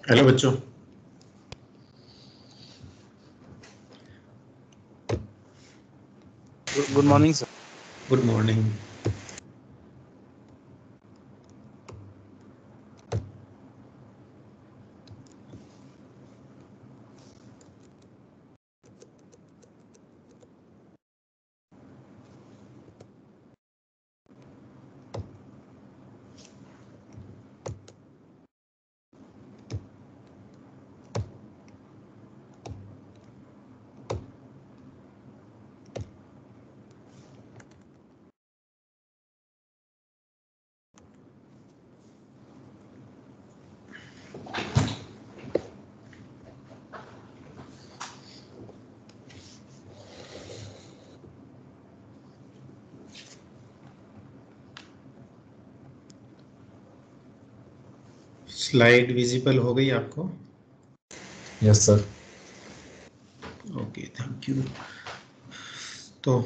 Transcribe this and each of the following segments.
Hello बच्चों। Good morning sir. Good morning. Slide visible हो गई आपको? Yes sir. Okay, thank you. तो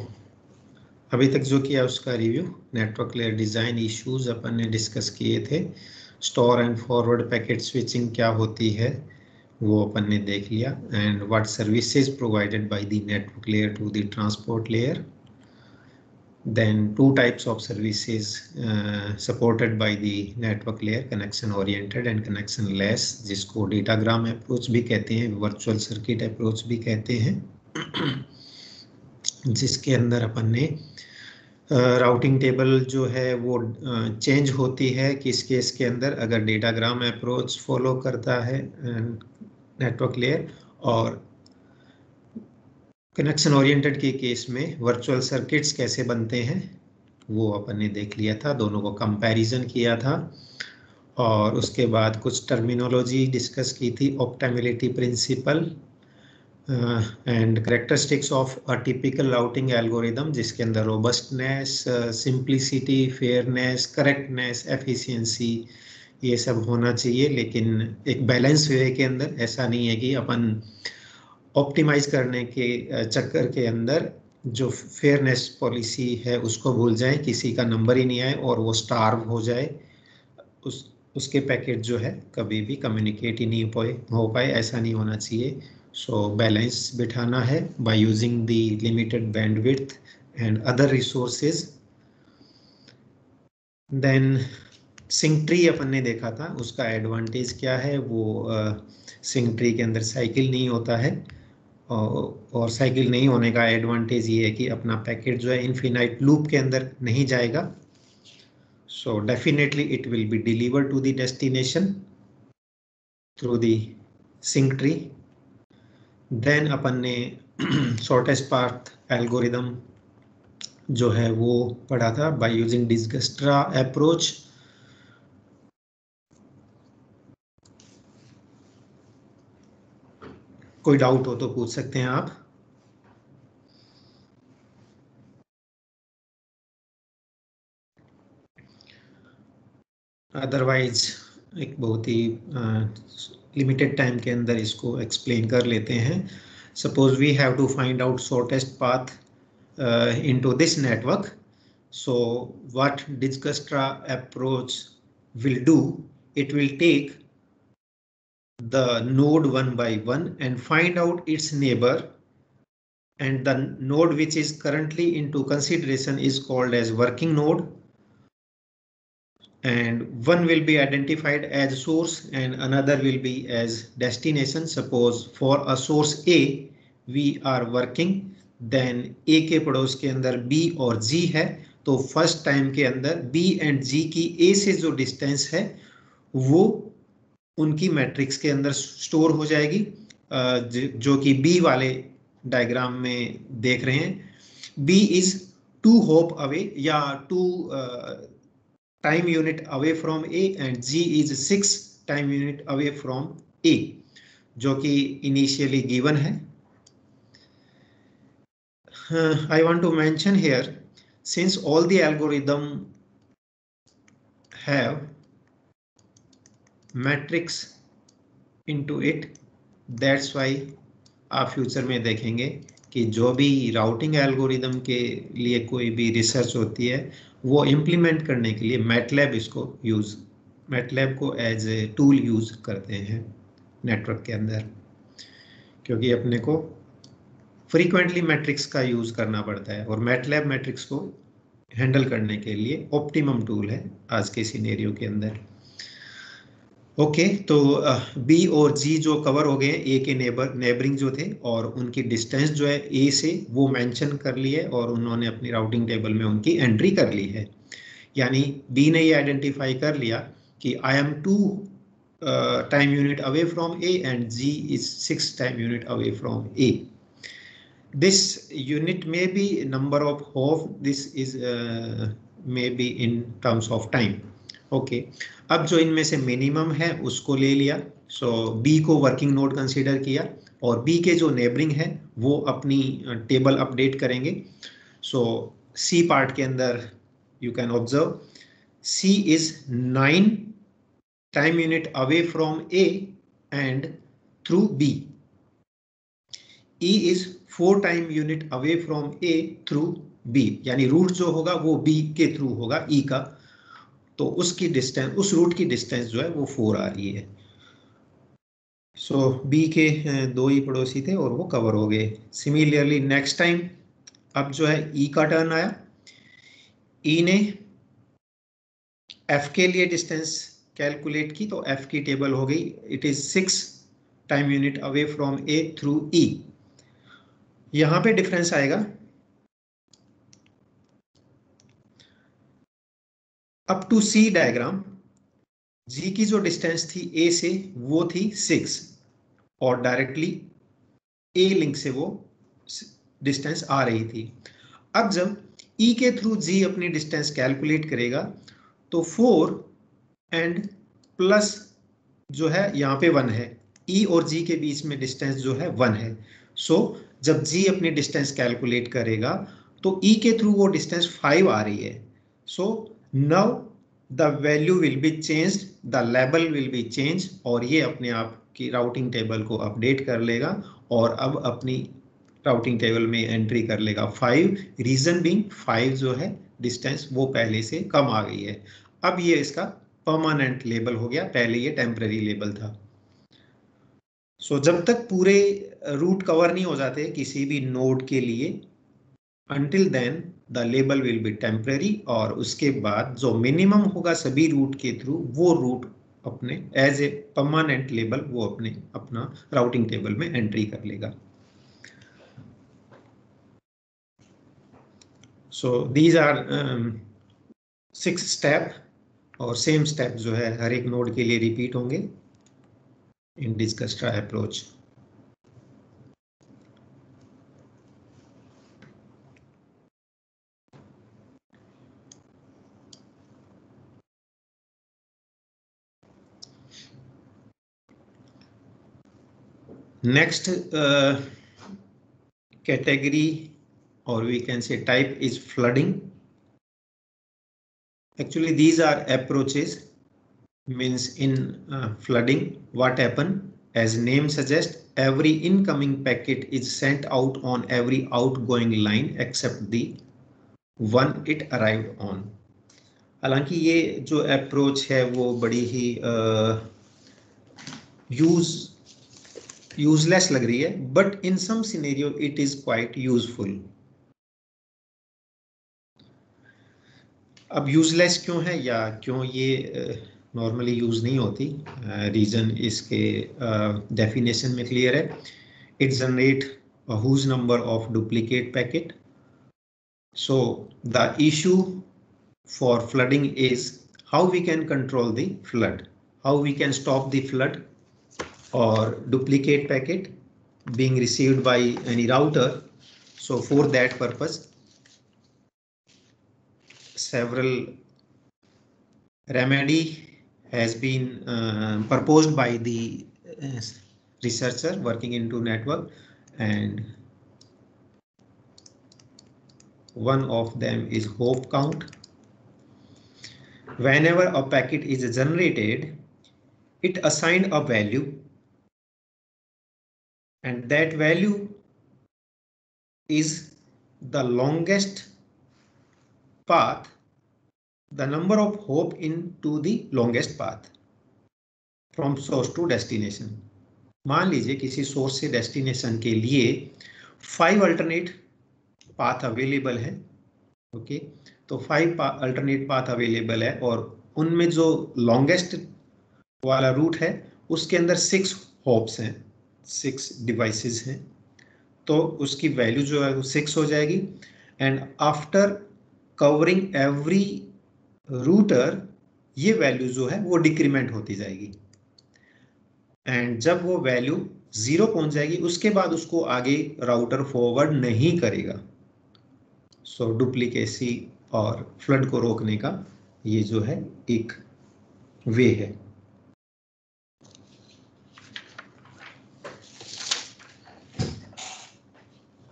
अभी तक जो किया उसका review, network layer design issues अपन ने डिस्कस किए थे। Store and forward packet switching क्या होती है वो अपन ने देख लिया, and what services provided by the network layer to the transport layer. Then two types of services supported by the network layer, connection oriented and connection less, जिसको datagram approach भी कहते हैं, वर्चुअल सर्किट अप्रोच भी कहते हैं, जिसके अंदर अपन ने राउटिंग टेबल जो है वो चेंज होती है किस केस के अंदर, अगर डेटाग्राम अप्रोच फॉलो करता है नेटवर्क लेयर, और कनेक्शन ओरिएंटेड के केस में वर्चुअल सर्किट्स कैसे बनते हैं वो अपन ने देख लिया था, दोनों को कंपैरिजन किया था। और उसके बाद कुछ टर्मिनोलॉजी डिस्कस की थी, optimality principle and characteristics of a typical routing algorithm, जिसके अंदर robustness, simplicity, fairness, correctness, efficiency ये सब होना चाहिए, लेकिन एक बैलेंस वे के अंदर। ऐसा नहीं है कि अपन ऑप्टिमाइज करने के चक्कर के अंदर जो फेयरनेस पॉलिसी है उसको भूल जाए, किसी का नंबर ही नहीं आए और वो स्टार्व हो जाए, उसके पैकेट जो है कभी भी कम्युनिकेट ही नहीं हो पाए, ऐसा नहीं होना चाहिए। सो बैलेंस बिठाना है by using the limited bandwidth and other resources. Then sink tree अपन ने देखा था, उसका एडवांटेज क्या है, वो सिंक ट्री के अंदर साइकिल नहीं होता है, और साइकिल नहीं होने का एडवांटेज ये है कि अपना पैकेट जो है इनफिनाइट लूप के अंदर नहीं जाएगा, so definitely it will be delivered to the destination through the sink tree. Then अपन ने शॉर्टेस्ट पाथ एल्गोरिदम जो है वो पढ़ा था बाय यूजिंग डिजकस्ट्रा अप्रोच। कोई डाउट हो तो पूछ सकते हैं आप। अदरवाइज एक बहुत ही लिमिटेड टाइम के अंदर इसको एक्सप्लेन कर लेते हैं। Suppose we have to find out shortest path into this network, so what Dijkstra approach will do, it will take the node one by one and find out its neighbor, and the node which is currently into consideration is called as working node, and one will be identified as source and another will be as destination. Suppose for a source A we are working, then A के पड़ोस के अंदर B और G है, तो first time के अंदर B and G की A से जो डिस्टेंस है वो उनकी मैट्रिक्स के अंदर स्टोर हो जाएगी, जो कि B वाले डायग्राम में देख रहे हैं। B is 2 hop away या 2 time unit away from A and G is 6 time unit away from A, जो कि initially given है। I want to mention here, since all the algorithm have matrix into it, that's why आप future में देखेंगे कि जो भी routing algorithm के लिए कोई भी रिसर्च होती है वो इम्प्लीमेंट करने के लिए मैटलैब को एज ए टूल यूज करते हैं। नेटवर्क के अंदर, क्योंकि अपने को फ्रीक्वेंटली मैट्रिक्स का यूज करना पड़ता है और मैटलैब मैट्रिक्स को हैंडल करने के लिए ऑप्टिमम टूल है आज के सिनेरियो के अंदर। ओके, तो बी और जी जो कवर हो गए, ए के नेबरिंग जो थे और उनकी डिस्टेंस जो है ए से वो मेंशन कर ली है और उन्होंने अपनी राउटिंग टेबल में उनकी एंट्री कर ली है। यानी बी ने ये आइडेंटिफाई कर लिया कि I am 2 time unit away from A and G is 6 time unit away from A. This unit may be number of hop, this is may be in terms of time. Okay, अब जो इनमें से minimum है उसको ले लिया, सो B को working node consider किया और B के जो नेबरिंग है वो अपनी टेबल अपडेट करेंगे। सो C पार्ट के अंदर you can observe C is 9 time unit away from A and through B. E is 4 time unit away from A through B, यानी रूट जो होगा वो B के थ्रू होगा E का, तो उसकी डिस्टेंस, उस रूट की डिस्टेंस जो है वो 4 आ रही है। सो B के 2 ही पड़ोसी थे और वो कवर हो गए। सिमिलरली नेक्स्ट टाइम अब जो है E का टर्न आया, E ने F के लिए डिस्टेंस कैलकुलेट की तो F की टेबल हो गई, it is 6 time unit away from A through E। यहां पे डिफरेंस आएगा, अप टू सी डायग्राम जी की जो डिस्टेंस थी ए से वो थी 6 और डायरेक्टली ए लिंक से वो डिस्टेंस आ रही थी। अब जब ई के थ्रू जी अपनी डिस्टेंस कैलकुलेट करेगा तो 4 एंड प्लस जो है यहाँ पे 1 है, ई और जी के बीच में डिस्टेंस जो है 1 है। सो जब जी अपनी डिस्टेंस कैलकुलेट करेगा तो ई के थ्रू वो डिस्टेंस 5 आ रही है। So now the value will be changed, the label will be change और ये अपने आप की राउटिंग टेबल को अपडेट कर लेगा और अब अपनी राउटिंग टेबल में एंट्री कर लेगा 5। रीजन बीइंग 5 जो है डिस्टेंस वो पहले से कम आ गई है। अब ये इसका परमानेंट लेबल हो गया, पहले ये टेम्पररी लेबल था। सो जब तक पूरे रूट कवर नहीं हो जाते किसी भी नोड के लिए, until then the label will be temporary और उसके बाद जो मिनिमम होगा सभी रूट के थ्रू वो रूट अपने एज ए परमानेंट लेबल वो अपना राउटिंग टेबल में एंट्री कर लेगा। सो दीज आर 6 स्टेप और सेम स्टेप जो है हर एक नोड के लिए रिपीट होंगे इन डिजकस्ट्रा approach. Next category or we can say type is flooding. Actually these are approaches, means in flooding what happen, as name suggests, every incoming packet is sent out on every outgoing line except the one it arrived on. हालांकि ये जो approach है वो बड़ी ही useless लग रही है, but in some scenario it is quite useful. अब यूजलेस क्यों है या क्यों ये नॉर्मली यूज नहीं होती, रीजन इसके डेफिनेशन में क्लियर है। It generate a huge number of duplicate packet. So the issue for flooding is how we can control the flood, how we can stop the flood or duplicate packet being received by any router. So for that purpose several remedy has been proposed by the researcher working into network, and one of them is hop count. Whenever a packet is generated, it assigned a value and that value is the longest path, the number of hop into the longest path from source to destination. मान लीजिए किसी source से destination के लिए 5 alternate path available है। Okay, तो 5 alternate path available है और उनमें जो लॉन्गेस्ट वाला रूट है उसके अंदर 6 हॉप्स हैं, 6 डिवाइसेस हैं, तो उसकी वैल्यू जो है वो 6 हो जाएगी। And after covering every router ये वैल्यू जो है वो डिक्रीमेंट होती जाएगी एंड जब वो वैल्यू 0 पहुंच जाएगी उसके बाद उसको आगे राउटर फॉरवर्ड नहीं करेगा। सो डुप्लीकेसी और फ्लड को रोकने का ये जो है एक वे है।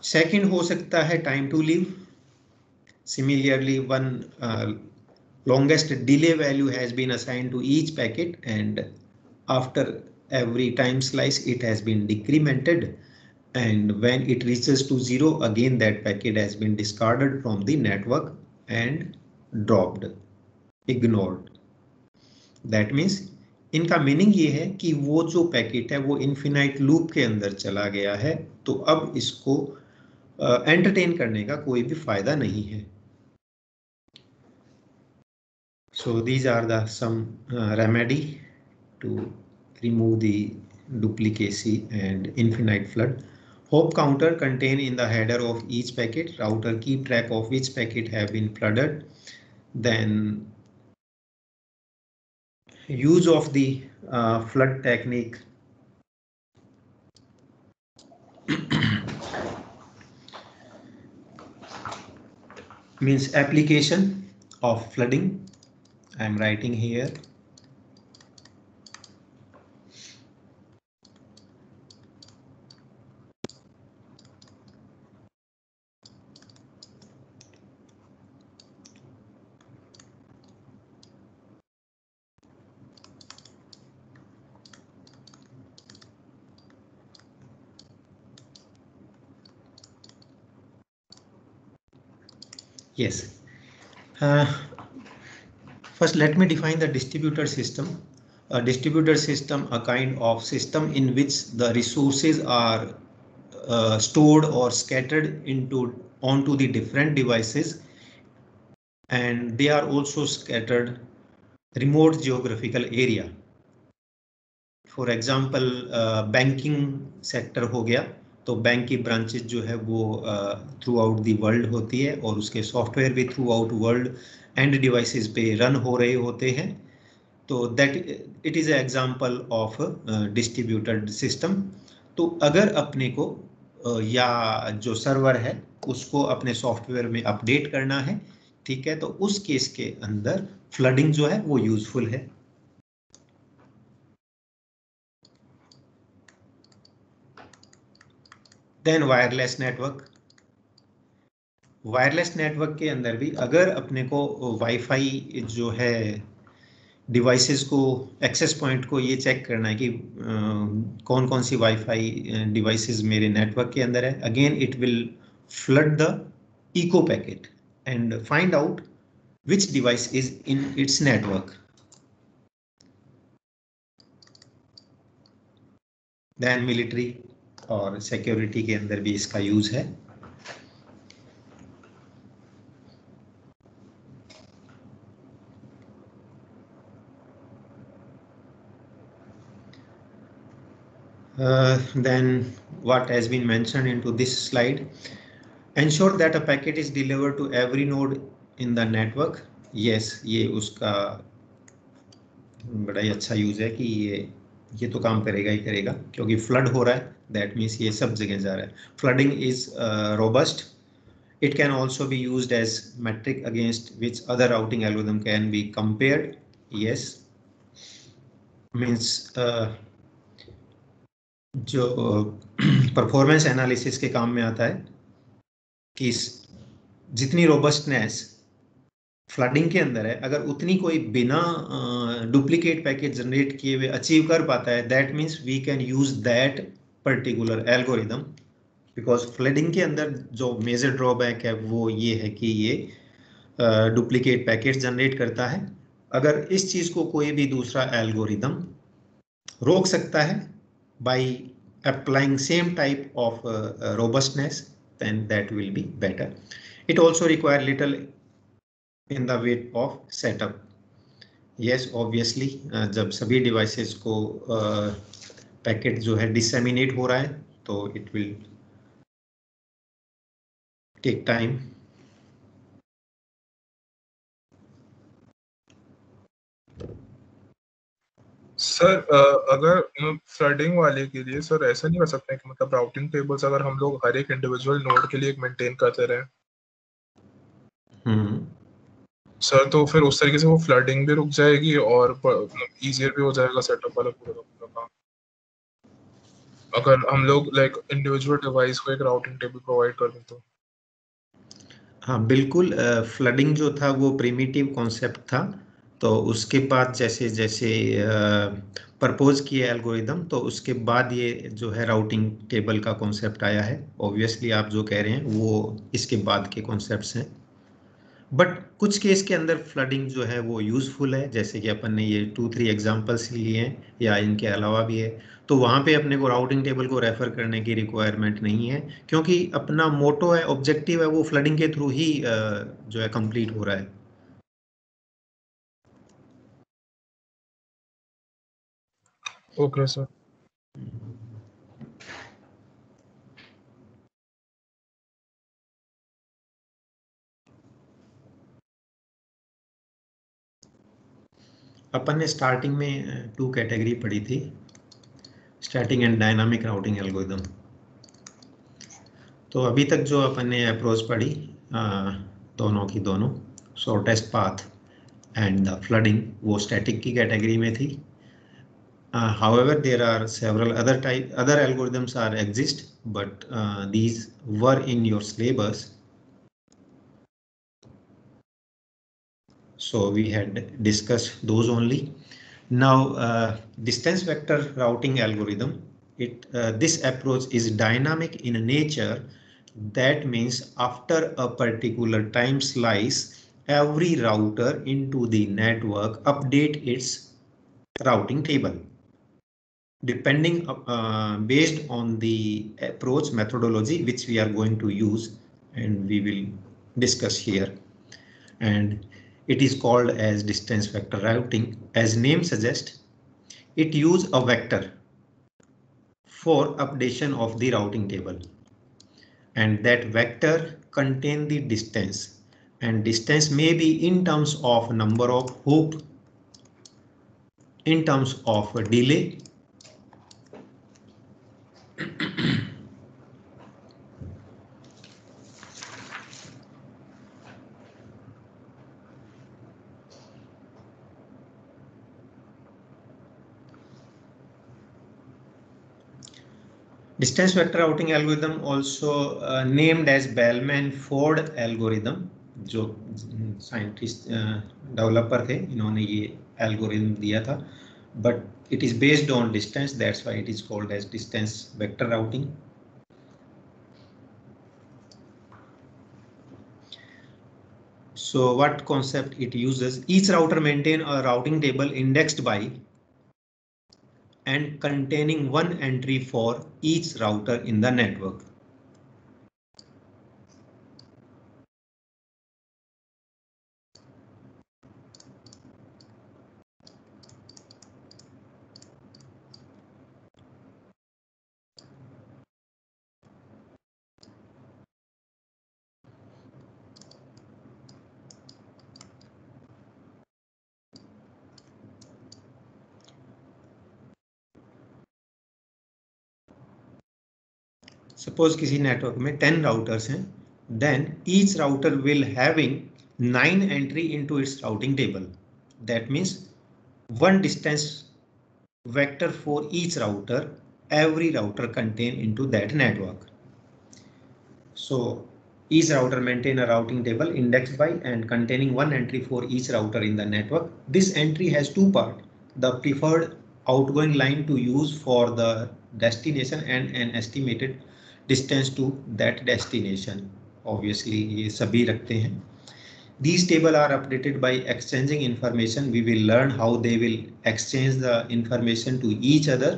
सेकंड हो सकता है time to live. Similarly one longest delay value has been assigned to each packet and after every time slice it has been decremented and when it reaches to 0 again that packet has been discarded from the network and dropped, ignored. That means इनका meaning ये है कि वो जो packet है वो infinite loop के अंदर चला गया है, तो अब इसको एंटरटेन करने का कोई भी फायदा नहीं है। So these are the some remedy to remove the duplicacy and infinite flood. Hop counter contained in the header of each packet. Router keep track of which packet have been flooded. Then use of the flood technique. Means application of flooding. I am writing here. Yes. First, let me define the distributor system. A distributor system, a kind of system in which the resources are stored or scattered onto the different devices, and they are also scattered remote geographical area. For example, banking sector हो गया, तो bank की branches जो है वो through out the world होती है और उसके सॉफ्टवेयर भी through out world end devices पे रन हो रहे होते हैं, तो that it is a example of distributed system. तो अगर अपने को या जो सर्वर है उसको अपने सॉफ्टवेयर में अपडेट करना है, ठीक है, तो उस केस के अंदर फ्लडिंग जो है वो यूजफुल है। Then wireless network. Wireless network के अंदर भी अगर अपने को वाईफाई जो है डिवाइसेस को, एक्सेस पॉइंट को ये चेक करना है कि कौन कौन सी वाईफाई डिवाइसेस मेरे नेटवर्क के अंदर है, again it will flood the echo packet and find out which device is in its network. Then military और सिक्योरिटी के अंदर भी इसका यूज है। Then what has been mentioned into this slide, ensure that a packet is delivered to every node in the network. Yes, ये उसका बड़ा ही अच्छा यूज है कि ये तो काम करेगा ही करेगा, क्योंकि फ्लड हो रहा है, दैट मीन्स ये सब जगह जा रहा है। Flooding is robust, it can also be used as metric against which other routing algorithm can be compared. Yes, means जो परफॉर्मेंस एनालिसिस के काम में आता है कि जितनी रोबस्टनेस फ्लडिंग के अंदर है, अगर उतनी कोई बिना डुप्लीकेट पैकेट जनरेट किए हुए अचीव कर पाता है, that means we can use that particular algorithm. Because flooding के अंदर जो मेजर ड्रॉबैक है वो ये है कि ये डुप्लीकेट पैकेट जनरेट करता है। अगर इस चीज को कोई भी दूसरा एल्गोरिदम रोक सकता है by applying same type of robustness, then that will be better. It also require little in the way of setup. Yes, obviously जब सभी devices को पैकेट जो है disseminate हो रहा है तो it will take time. Sir अगर फ्लडिंग वाले के लिए सर ऐसा नहीं कर सकते कि मतलब राउटिंग टेबल्स अगर हम लोग हर एक इंडिविजुअल नोड के लिए एक मेंटेन करते रहे सर, तो फिर उस तरीके से वो फ्लडिंग भी रुक जाएगी और इजियर भी हो जाएगा सेटअप वाला पूरा काम, अगर हम लोग लाइक इंडिविजुअल डिवाइस को एक राउटिंग टेबल प्रोवाइड कर दें तो। हाँ बिल्कुल, फ्लडिंग जो था वो प्रिमिटिव कॉन्सेप्ट था, तो उसके बाद जैसे जैसे प्रपोज किया एल्गोरिदम तो उसके बाद ये जो है राउटिंग टेबल का कॉन्सेप्ट आया है। ऑब्वियसली आप जो कह रहे हैं वो इसके बाद के कॉन्सेप्ट्स हैं, बट कुछ केस के अंदर फ्लडिंग जो है वो यूज़फुल है, जैसे कि अपन ने ये 2-3 एग्जांपल्स लिए हैं या इनके अलावा भी है, तो वहाँ पे अपने को राउटिंग टेबल को रेफर करने की रिक्वायरमेंट नहीं है, क्योंकि अपना मोटो है, ऑब्जेक्टिव है वो फ्लडिंग के थ्रू ही जो है कंप्लीट हो रहा है। Okay sir. अपन ने स्टार्टिंग में 2 कैटेगरी पढ़ी थी, static and dynamic routing algorithm. तो अभी तक जो अपन ने अप्रोच पढ़ी दोनों की दोनों, shortest path and the flooding, वो स्टैटिक की कैटेगरी में थी। However, there are several other algorithms are exist, but these were in your syllabus. So we had discussed those only. Now, distance vector routing algorithm. This approach is dynamic in nature. That means after a particular time slice, every router into the network update its routing table, depending based on the approach methodology which we are going to use, and we will discuss here. And it is called as distance vector routing. As name suggests, it use a vector for updation of the routing table, and that vector contain the distance, and distance may be in terms of number of hoop, in terms of delay, Distance vector routing algorithm, also named as Bellman-Ford algorithm, जो scientist developer थे इन्होंने ये algorithm दिया था, but it is based on distance, that's why it is called as distance vector routing. So what concept it uses? Each router maintain a routing table indexed by and containing one entry for each router in the network. Suppose किसी network में 10 routers हैं, then each router will having 9 entry into its routing table. That means one distance vector for each router, every router contain into that network. So each router maintain a routing table indexed by and containing one entry for each router in the network. This entry has two parts: the preferred outgoing line to use for the destination and an estimated distance to that destination. Obviously ये सभी रखते हैं. These tables are updated by exchanging information. We will learn how they will exchange the information to each other.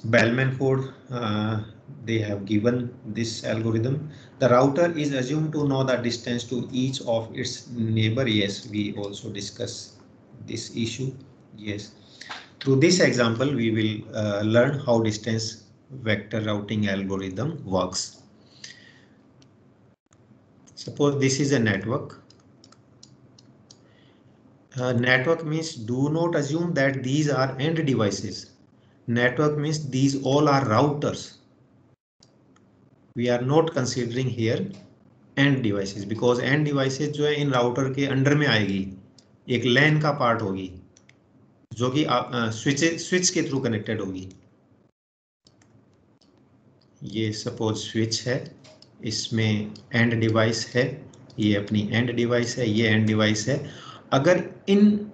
Bellman-Ford, they have given this algorithm. The router is assumed to know the distance to each of its neighbor. Yes, we also discuss this issue. Yes, through this example we will learn how distance vector routing algorithm works. Suppose this is a network. Network means do not assume that these are end devices. Network means these all are routers. We are not considering here end devices because end devices जो है इन router के under में आएगी, एक लैन का part होगी जो कि स्विच के थ्रू कनेक्टेड होगी. ये सपोज स्विच है, इसमें एंड डिवाइस है, ये अपनी एंड डिवाइस है, ये एंड डिवाइस है. अगर इन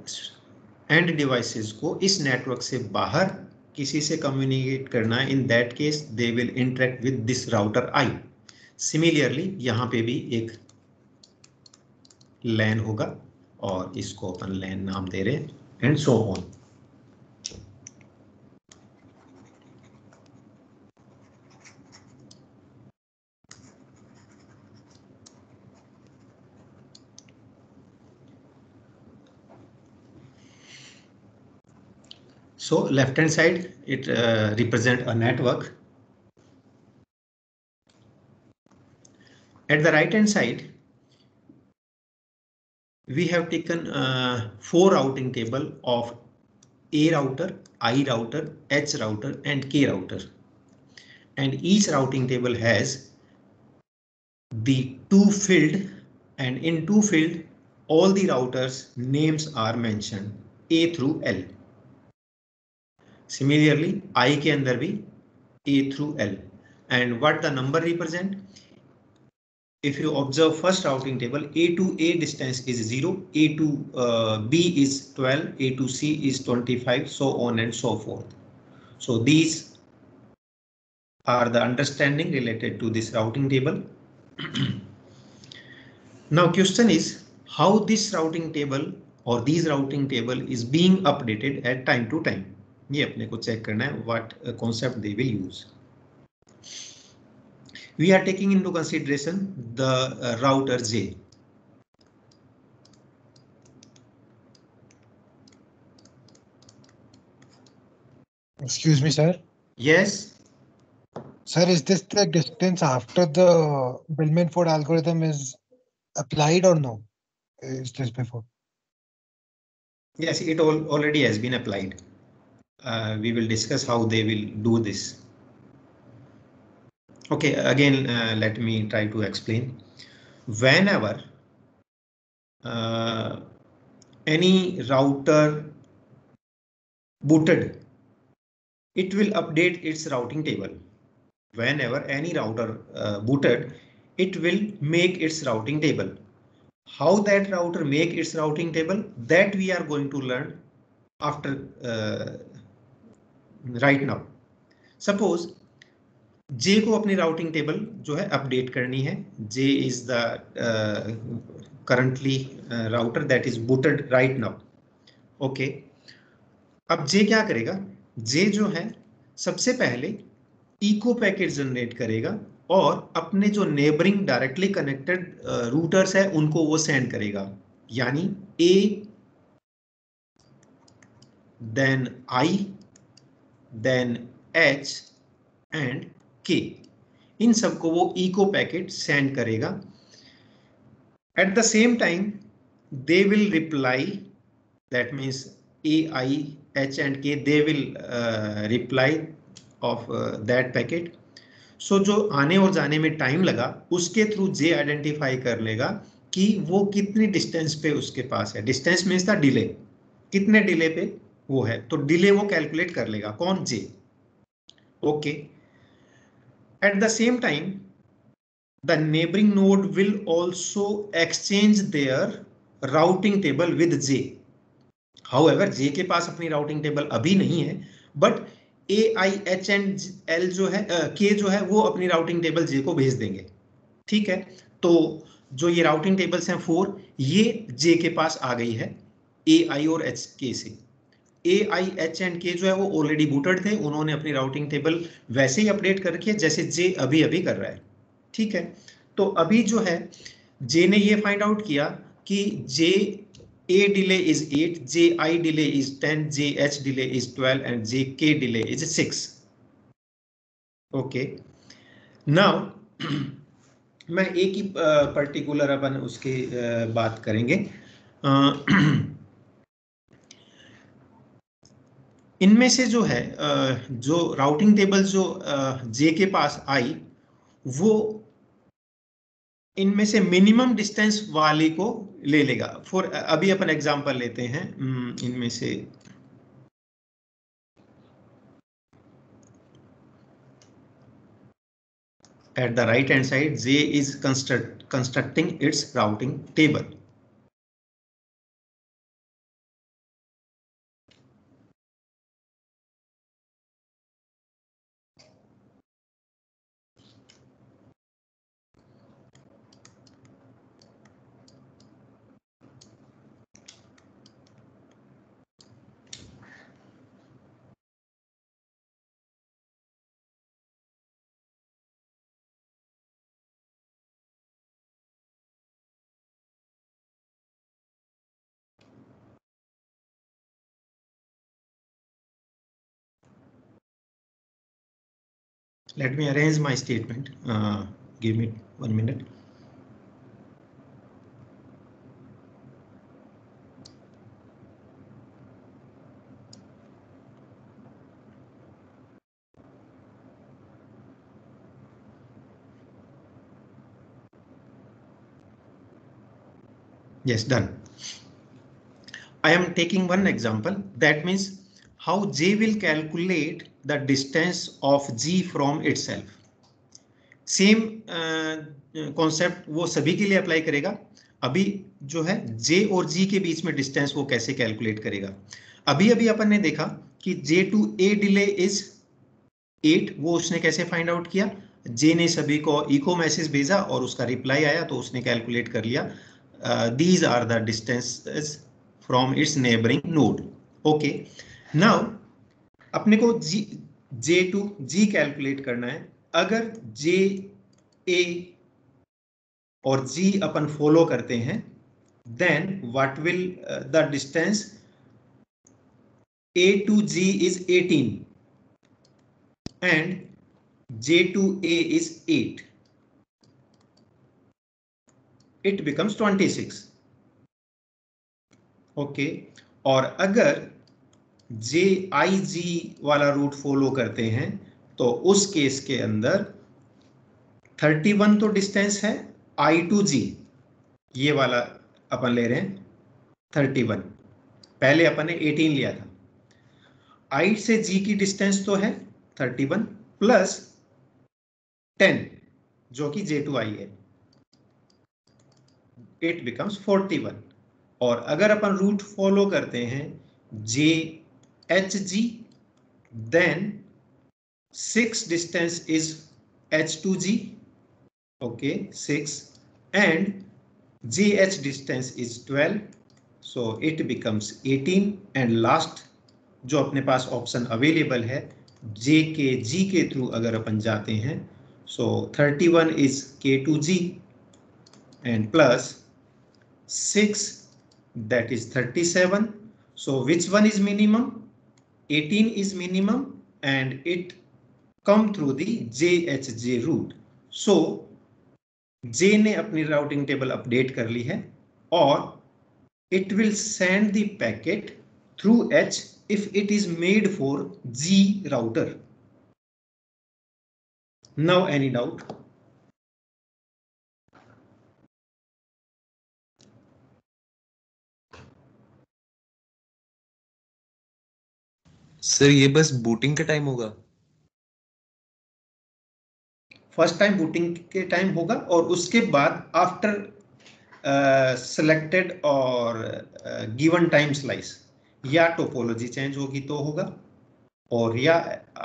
एंड डिवाइसेस को इस नेटवर्क से बाहर किसी से कम्युनिकेट करना है, in that case they will interact with this router I. Similarly यहाँ पे भी एक लैन होगा और इसको अपन लैन नाम दे रहे हैं and so on. So left hand side it represent a network. At the right hand side we have taken 4 routing table of A router, I router, H router and K router, and each routing table has the 2 field, and in 2 field all the routers names are mentioned A through L. Similarly I के अंदर भी A through L, and what the number represent? If you observe first routing table, A to A distance is 0, A to B is 12, A to C is 25, so on and so forth. So these are the understanding related to this routing table. Now question is how this routing table or these routing table is being updated at time to time. ये अपने को check करना है what concept they will use. We are taking into consideration the router J. Excuse me, sir. Yes. Sir, is this the distance after the Bellman-Ford algorithm is applied or no? Is this before? Yes, it already has been applied. We will discuss how they will do this. Okay, again, let me try to explain. Whenever any router booted, it will update its routing table. Whenever any router booted, it will make its routing table. How that router make its routing table, that we are going to learn after right now. Suppose J को अपनी routing table जो है update करनी है. J is the currently router that is booted right now. Okay. अब J क्या करेगा? J जो है सबसे पहले इको पैकेट जनरेट करेगा और अपने जो नेबरिंग डायरेक्टली कनेक्टेड रूटर्स है उनको वो सेंड करेगा. यानी A, then I, then H and K, इन सबको वो इको पैकेट सेंड करेगा. At the same time they will reply, that means A, I, H and K, they will reply of that packet. So जो आने और जाने में time लगा उसके थ्रू J आइडेंटिफाई कर लेगा कि वो कितनी डिस्टेंस पे उसके पास है. डिस्टेंस मीन्स द डिले, कितने डिले पे वो है, तो डिले वो कैलकुलेट कर लेगा. कौन? J. Okay. At the same time, the neighboring node will also exchange their routing table with J. However, J के पास अपनी routing table अभी नहीं है, but A, I, H and L जो है K जो है वो अपनी routing table J को भेज देंगे. ठीक है, तो जो ये routing tables हैं 4, ये J के पास आ गई है A, I और H, K से. AIH&K जो है वो ऑलरेडी बूटेड थे, उन्होंने अपनी राउटिंग टेबल वैसे ही अपडेट कर रखी है जैसे जे अभी अभी कर रहा है, ठीक है। तो अभी जो है जे ने ये फाइंड आउट किया कि जे A delay is 8, JI delay is 10, JH delay is 12 and JK delay is 6. Okay. Now मैं एक ही पर्टिकुलर अपन उसके बात करेंगे। इनमें से जो है जो राउटिंग टेबल जो जे के पास आई वो इनमें से मिनिमम डिस्टेंस वाले को ले लेगा। फॉर अभी अपन एग्जांपल लेते हैं इनमें से at the right hand side J is constructing its routing table. Let me arrange my statement. Give me 1 minute. Yes, done. I am taking one example. That means how J will calculate the distance of G from itself. Same concept वो सभी के लिए apply करेगा। अभी जो है J और G के बीच में डिस्टेंस वो कैसे कैलकुलेट करेगा। अभी अभी अपन ने देखा कि J to A delay is 8, वो उसने कैसे फाइंड आउट किया। J ने सभी को इको मैसेज भेजा और उसका रिप्लाई आया तो उसने कैलकुलेट कर लिया these are the distances from its neighbouring node. Okay, now अपने को J to G कैलकुलेट करना है। अगर J A और G अपन फॉलो करते हैं then what will the distance A to G is 18 and J to A is 8. It becomes 26. Okay, और अगर JIG वाला रूट फॉलो करते हैं तो उस केस के अंदर 31 तो डिस्टेंस है I to G, ये वाला अपन ले रहे हैं 31, पहले अपन ने 18 लिया था। I से G की डिस्टेंस तो है 31 प्लस 10 जो कि J to I है, इट बिकम्स 41। और अगर अपन रूट फॉलो करते हैं JHG then 6 distance is H to G, okay 6, and JH distance is 12, so it becomes 18 and last जो अपने पास ऑप्शन अवेलेबल है J के G के थ्रू अगर अपन जाते हैं so 31 is K to G and plus 6 that is 37, so which one is minimum? 18 is minimum and it come through the JHJ route, so J ने अपनी राउटिंग टेबल अपडेट कर ली है और it will send the packet through H if it is made for G router. Now any doubt? Sir ये बस booting के time होगा? First time booting के टाइम होगा और उसके बाद आफ्टर सेलेक्टेड और गिवन टाइम स्लाइस या टोपोलॉजी चेंज होगी तो होगा और या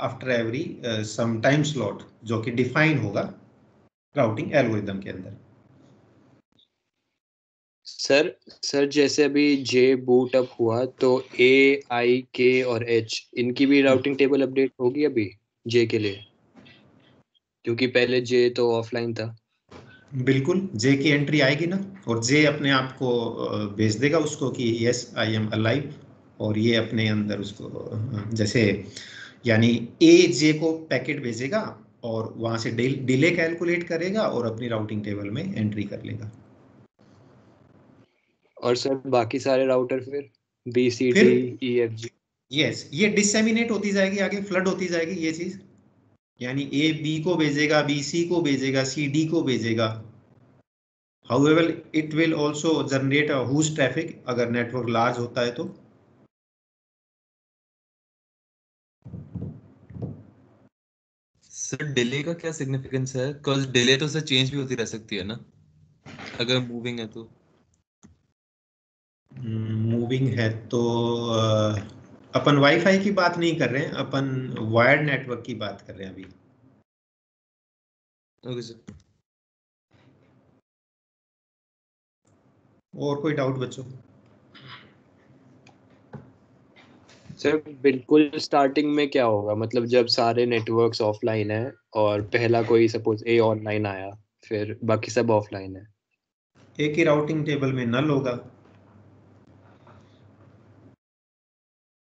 after every some time slot जो कि डिफाइन होगा राउटिंग एल्गोरिथम के अंदर। सर जैसे अभी जे बूट अप हुआ तो ए आई के और एच इनकी भी राउटिंग टेबल अपडेट होगी अभी जे के लिए, क्योंकि पहले जे तो ऑफलाइन था। बिल्कुल, जे की एंट्री आएगी ना, और जे अपने आप को भेज देगा उसको कि यस आई एम अलाइव, और ये अपने अंदर उसको जैसे यानी ए जे को पैकेट भेजेगा और वहां से डिले कैलकुलेट करेगा और अपनी राउटिंग टेबल में एंट्री कर लेगा। और सर बाकी सारे राउटर फिर बी सी फिर D E F G. Yes, ये डिसेमिनेट होती जाएगी, आगे फ्लड होती जाएगी ये चीज, यानी ए बी को भेजेगा, बी सी को भेजेगा, सी डी को भेजेगा। However it will also generate a huge traffic अगर नेटवर्क लार्ज होता है तो। सर डिले का क्या सिग्निफिकेंस है? बिकॉज डिले तो सर चेंज भी होती रह सकती है ना, अगर मूविंग है तो। मूविंग है तो अपन वाईफाई की बात नहीं कर रहे हैं, अपन वायर्ड नेटवर्क की बात कर रहे हैं अभी। Okay sir. और कोई डाउट बच्चों? सर बिल्कुल स्टार्टिंग में क्या होगा, मतलब जब सारे नेटवर्क्स ऑफलाइन है और पहला कोई सपोज ए ऑनलाइन आया, फिर बाकी सब ऑफलाइन है। एक ही राउटिंग टेबल में नल होगा।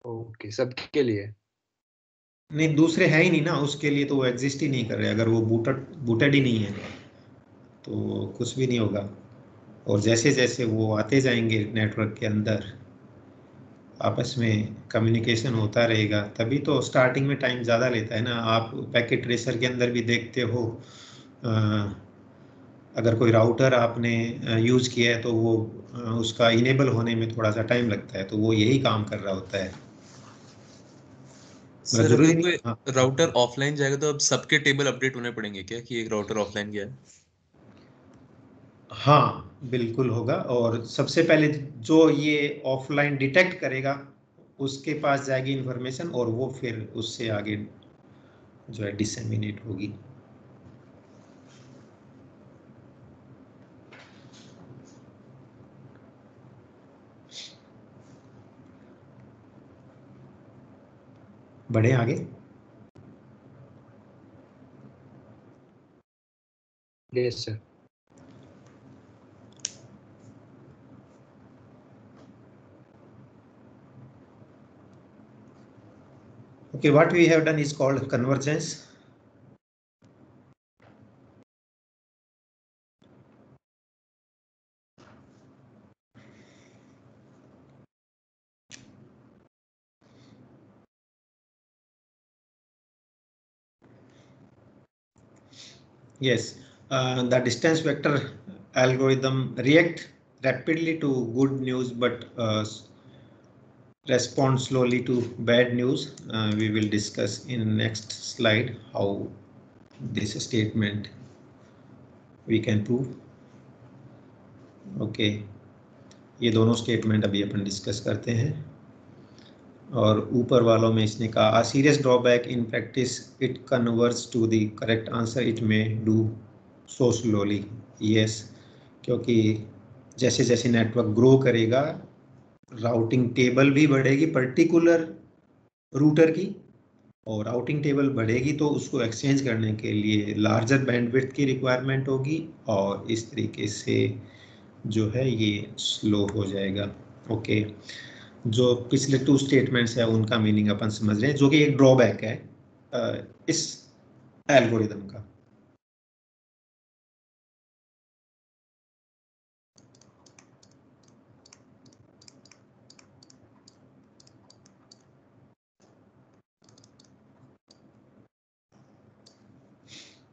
ओके, सबके लिए। नहीं, दूसरे है ही नहीं ना, उसके लिए तो वो एग्जिस्ट ही नहीं कर रहे, अगर वो बूटेड ही नहीं है तो कुछ भी नहीं होगा। और जैसे जैसे वो आते जाएंगे नेटवर्क के अंदर, आपस में कम्युनिकेशन होता रहेगा, तभी तो स्टार्टिंग में टाइम ज़्यादा लेता है ना। आप पैकेट ट्रेसर के अंदर भी देखते हो, अगर कोई राउटर आपने यूज़ किया है तो वो उसका इनेबल होने में थोड़ा सा टाइम लगता है, तो वो यही काम कर रहा होता है। सर जरूरी अगर नहीं। कोई हाँ, राउटर ऑफलाइन जाएगा तो अब सबके टेबल अपडेट होने पड़ेंगे क्या कि एक राउटर ऑफलाइन गया है? हाँ बिल्कुल होगा, और सबसे पहले जो ये ऑफलाइन डिटेक्ट करेगा उसके पास जाएगी इंफॉर्मेशन, और वो फिर उससे आगे जो है डिसेमिनेट होगी। बढ़े आगे। Yes sir. Okay, what we have done is called convergence. Yes, the distance vector algorithm react rapidly to good news, but respond slowly to bad news. We will discuss in next slide how this statement we can prove. Okay, ये दोनों statement अभी अपन discuss करते हैं। और ऊपर वालों में इसने कहा a serious drawback in practice it converts to the correct answer, it may do so slowly. Yes, क्योंकि जैसे जैसे नेटवर्क ग्रो करेगा राउटिंग टेबल भी बढ़ेगी पर्टिकुलर रूटर की, और राउटिंग टेबल बढ़ेगी तो उसको एक्सचेंज करने के लिए लार्जर बैंडविड्थ की रिक्वायरमेंट होगी, और इस तरीके से जो है ये स्लो हो जाएगा। ओके, जो पिछले टू स्टेटमेंट्स है उनका मीनिंग अपन समझ रहे हैं, जो कि एक ड्रॉबैक है इस एल्गोरिदम का।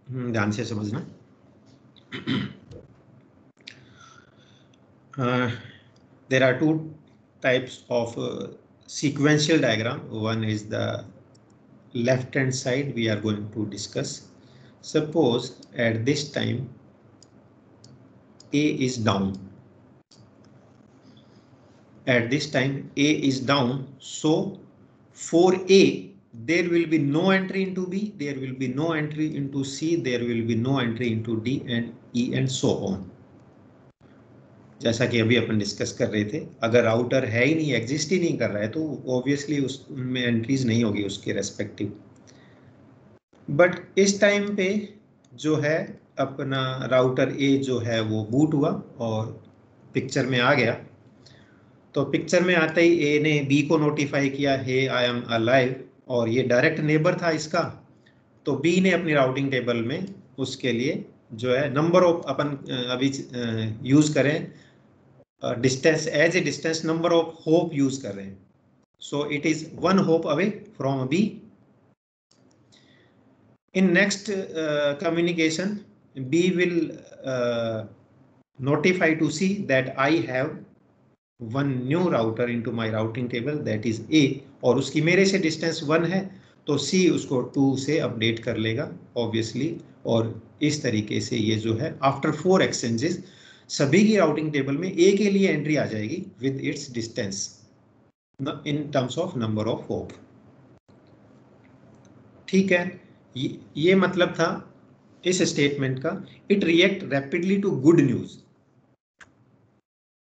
ध्यान से समझना। there are two types of sequential diagram. One is the left hand side we are going to discuss. Suppose at this time A is down. At this time A is down, so for A there will be no entry into B, there will be no entry into C, there will be no entry into D and E and so on. जैसा कि अभी अपन discuss कर रहे थे, अगर router है ही नहीं, exist ही नहीं कर रहा है, तो ऑब्वियसली उसमें एंट्रीज नहीं होगी उसके रेस्पेक्टिव। बट इस टाइम पे जो है अपना राउटर ए जो है वो बूट हुआ और पिक्चर में आ गया। तो पिक्चर में आते ही ए ने बी को नोटिफाई किया, हे आई एम अलाइव, और ये डायरेक्ट नेबर था इसका। तो बी ने अपनी राउटिंग टेबल में उसके लिए जो है नंबर ऑफ अपन अभी यूज करें distance as a distance number of hop use कर रहे हैं। So it is 1 hop away from B. In next communication, B will notify to C that I have one new router into my routing table, that is A, और उसकी मेरे से distance 1 है, तो C उसको 2 से अपडेट कर लेगा ऑब्वियसली। और इस तरीके से ये जो है आफ्टर 4 एक्सचेंजेस सभी की राउटिंग टेबल में A के लिए एंट्री आ जाएगी with its distance in terms of number of hop. ठीक है, ये मतलब था इस स्टेटमेंट का, it react rapidly to good news.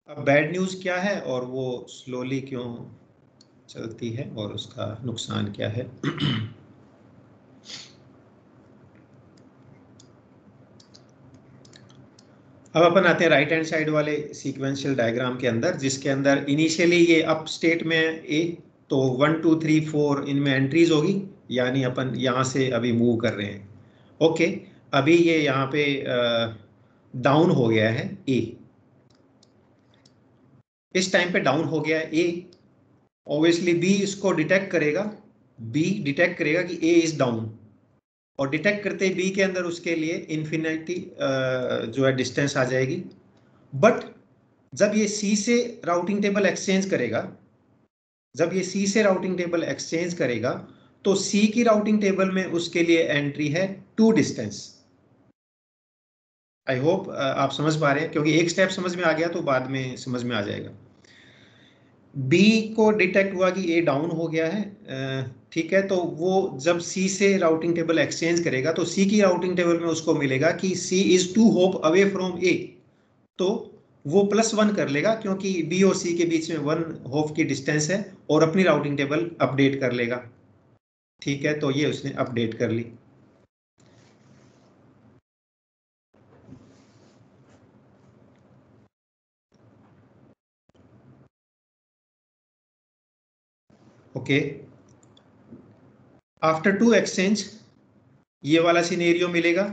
अब बैड न्यूज क्या है और वो स्लोली क्यों चलती है और उसका नुकसान क्या है। अब अपन आते हैं राइट हैंड साइड वाले सीक्वेंशियल डायग्राम के अंदर, जिसके अंदर इनिशियली ये अप स्टेट में ए, तो 1 2 3 4 इनमें एंट्रीज होगी, यानी अपन यहाँ से अभी मूव कर रहे हैं। ओके, अभी ये यहाँ पे डाउन हो गया है ए, इस टाइम पे डाउन हो गया है ए। ऑब्वियसली बी इसको डिटेक्ट करेगा, बी डिटेक्ट करेगा कि ए इज डाउन, और डिटेक्ट करते ही बी के अंदर उसके लिए इन्फिनिटी जो है डिस्टेंस आ जाएगी। बट जब ये सी से राउटिंग टेबल एक्सचेंज करेगा, जब ये सी से राउटिंग टेबल एक्सचेंज करेगा, तो सी की राउटिंग टेबल में उसके लिए एंट्री है 2 डिस्टेंस। आई होप आप समझ पा रहे हैं, क्योंकि एक स्टेप समझ में आ गया तो बाद में समझ में आ जाएगा। बी को डिटेक्ट हुआ कि ए डाउन हो गया है, ठीक है, तो वो जब सी से राउटिंग टेबल एक्सचेंज करेगा तो सी की राउटिंग टेबल में उसको मिलेगा कि सी इज 2 होप अवे फ्रॉम ए, तो वो +1 कर लेगा, क्योंकि बी और सी के बीच में 1 होप की डिस्टेंस है, और अपनी राउटिंग टेबल अपडेट कर लेगा। ठीक है, तो ये उसने अपडेट कर ली। ओके, आफ्टर 2 एक्सचेंज ये वाला सिनेरियो मिलेगा,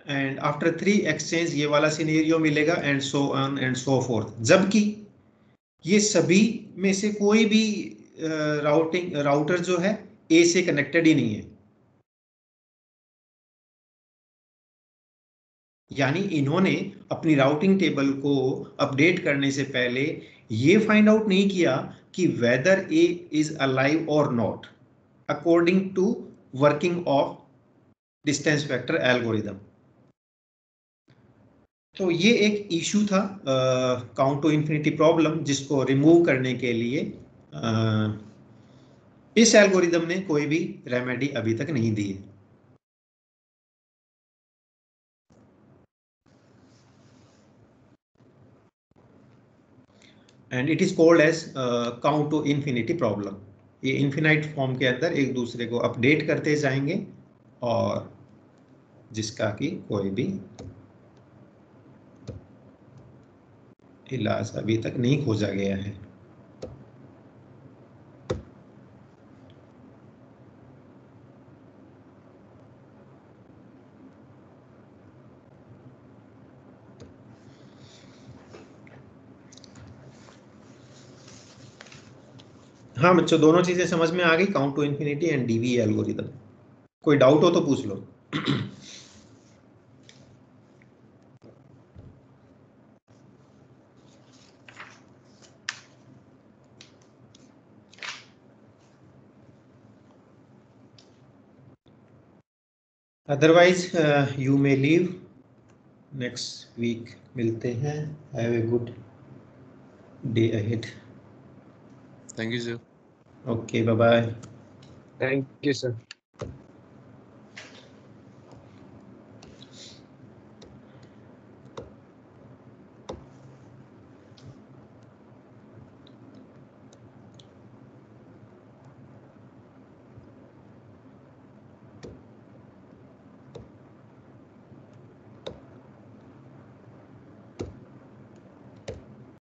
एंड आफ्टर 3 एक्सचेंज ये वाला सिनेरियो मिलेगा, and so on and so fourth. जबकि ये सभी में से कोई भी राउटर जो है ए से कनेक्टेड ही नहीं है, यानी इन्होंने अपनी राउटिंग टेबल को अपडेट करने से पहले ये फाइंड आउट नहीं किया कि वेदर ए इज अलाइव और not according to working of distance vector algorithm. तो ये एक इशू था काउंट टू इन्फिनिटी प्रॉब्लम, जिसको रिमूव करने के लिए इस एल्गोरिदम ने कोई भी रेमेडी अभी तक नहीं दी है। And it is called as count to infinity problem. ये इन्फिनाइट फॉर्म के अंदर एक दूसरे को अपडेट करते जाएंगे, और जिसका कि कोई भी इलाज अभी तक नहीं खोजा गया है। हाँ बच्चों, दोनों चीजें समझ में आ गई, count to infinity and DV algorithm. कोई डाउट हो तो पूछ लो। Otherwise you may leave, next week मिलते हैं। Have a good day ahead. Thank you sir. Okay, bye bye. Thank you sir.